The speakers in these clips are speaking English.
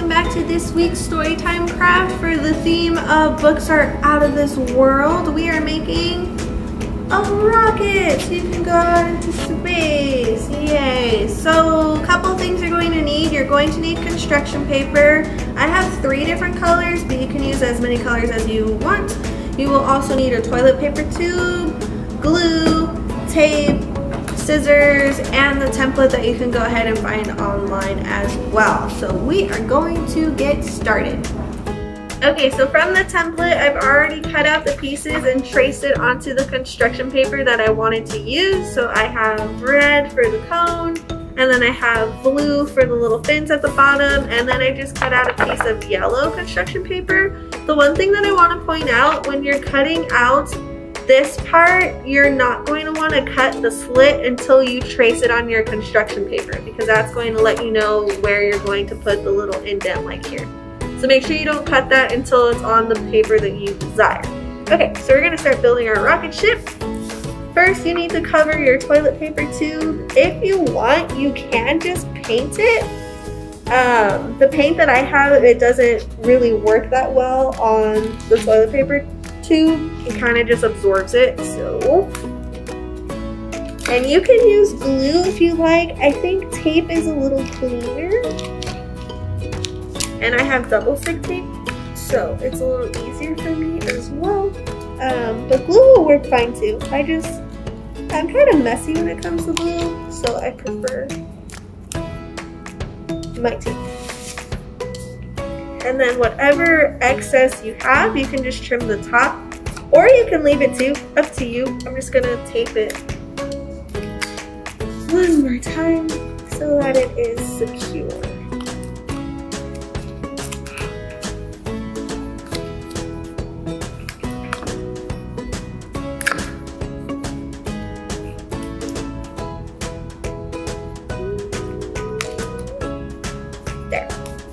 back to this week's Storytime craft for the theme of books are out of this world. We are making a rocket so you can go out into space. Yay! So a couple things you're going to need. You're going to need construction paper. I have 3 different colors, but you can use as many colors as you want. You will also need a toilet paper tube, glue, tape, scissors, and the template that you can go ahead and find online as well. So we are going to get started. Okay, so from the template, I've already cut out the pieces and traced it onto the construction paper that I wanted to use. So I have red for the cone, and then I have blue for the little fins at the bottom, and then I just cut out a piece of yellow construction paper. The one thing that I want to point out, when you're cutting out this part, you're not going to want to cut the slit until you trace it on your construction paper, because that's going to let you know where you're going to put the little indent like here. So make sure you don't cut that until it's on the paper that you desire. Okay, so we're going to start building our rocket ship. First, you need to cover your toilet paper tube. If you want, you can just paint it. The paint that I have, it doesn't really work that well on the toilet paper tube. It kind of just absorbs it, so. And you can use glue if you like. I think tape is a little cleaner. And I have double stick tape, so it's a little easier for me as well. But glue will work fine too. I'm kind of messy when it comes to glue, so I prefer my tape. And then whatever excess you have, you can just trim the top, or you can leave it too, up to you. I'm just gonna tape it one more time so that it is secure.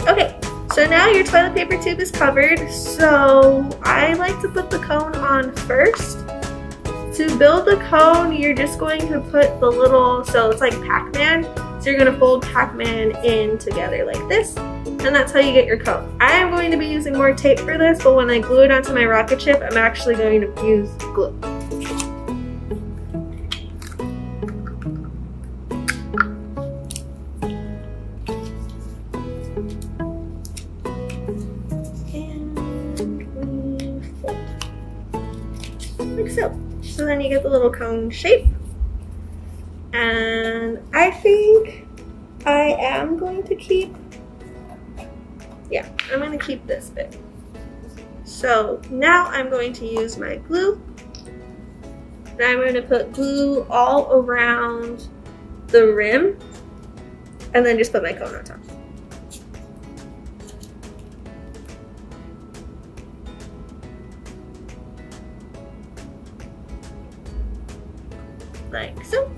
Okay, so now your toilet paper tube is covered, so I like to put the cone on first. To build the cone, you're just going to put the little, so it's like Pac-Man, so you're going to fold Pac-Man in together like this, and that's how you get your cone. I am going to be using more tape for this, but when I glue it onto my rocket ship, I'm actually going to use glue. Like so. So then you get the little cone shape. And I think I am going to keep, I'm going to keep this bit. So now I'm going to use my glue. And I'm going to put glue all around the rim and then just put my cone on top. Like so.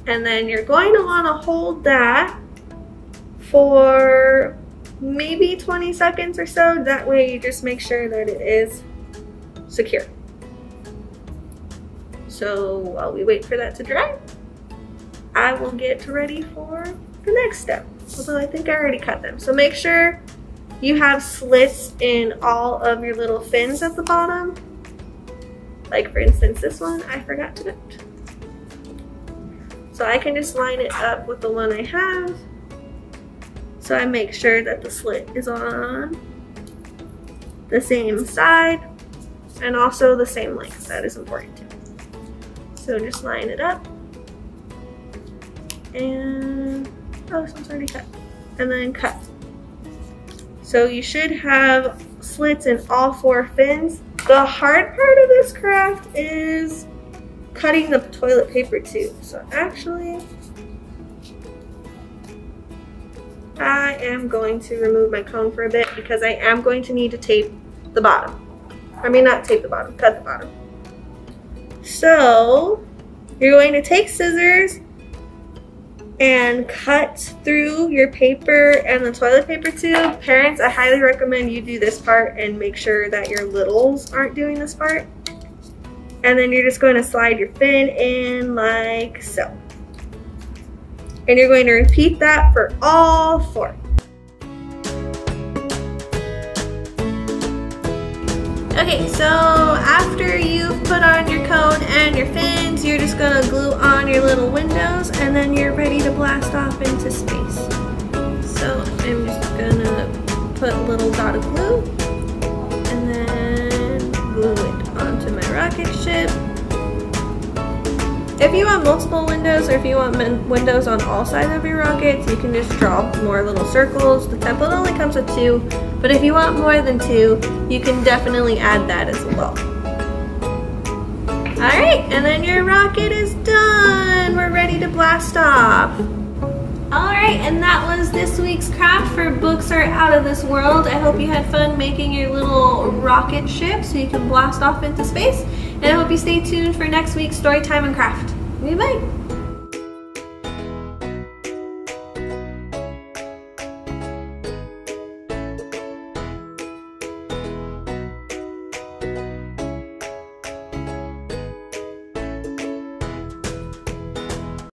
And then you're going to want to hold that for maybe 20 seconds or so. That way you just make sure that it is secure. So while we wait for that to dry, I will get ready for the next step. Although I think I already cut them. So make sure you have slits in all of your little fins at the bottom. Like for instance, this one I forgot to note. So I can just line it up with the one I have. So I make sure that the slit is on the same side and also the same length. That is important too. So just line it up. And, oh, this one's already cut. And then cut. So you should have slits in all 4 fins. The hard part of this craft is cutting the toilet paper tube. So actually, I am going to remove my cone for a bit because I am going to need to tape the bottom. I mean, not tape the bottom, cut the bottom. So you're going to take scissors and cut through your paper and the toilet paper tube. Parents, I highly recommend you do this part and make sure that your littles aren't doing this part. And then you're just going to slide your fin in like so. And you're going to repeat that for all 4. Okay, so after you've put on your cone and your fins, you're just gonna glue on your little windows and then you're ready to blast off into space. So I'm just gonna put a little dot of glue and then glue it onto my rocket ship. If you want multiple windows or if you want windows on all sides of your rockets, you can just draw more little circles. The template only comes with 2, but if you want more than 2, you can definitely add that as well. Alright, and then your rocket is done. We're ready to blast off. Alright, and that was this week's craft for Books Are Out of This World. I hope you had fun making your little rocket ship so you can blast off into space. And I hope you stay tuned for next week's Storytime and Craft. Bye-bye.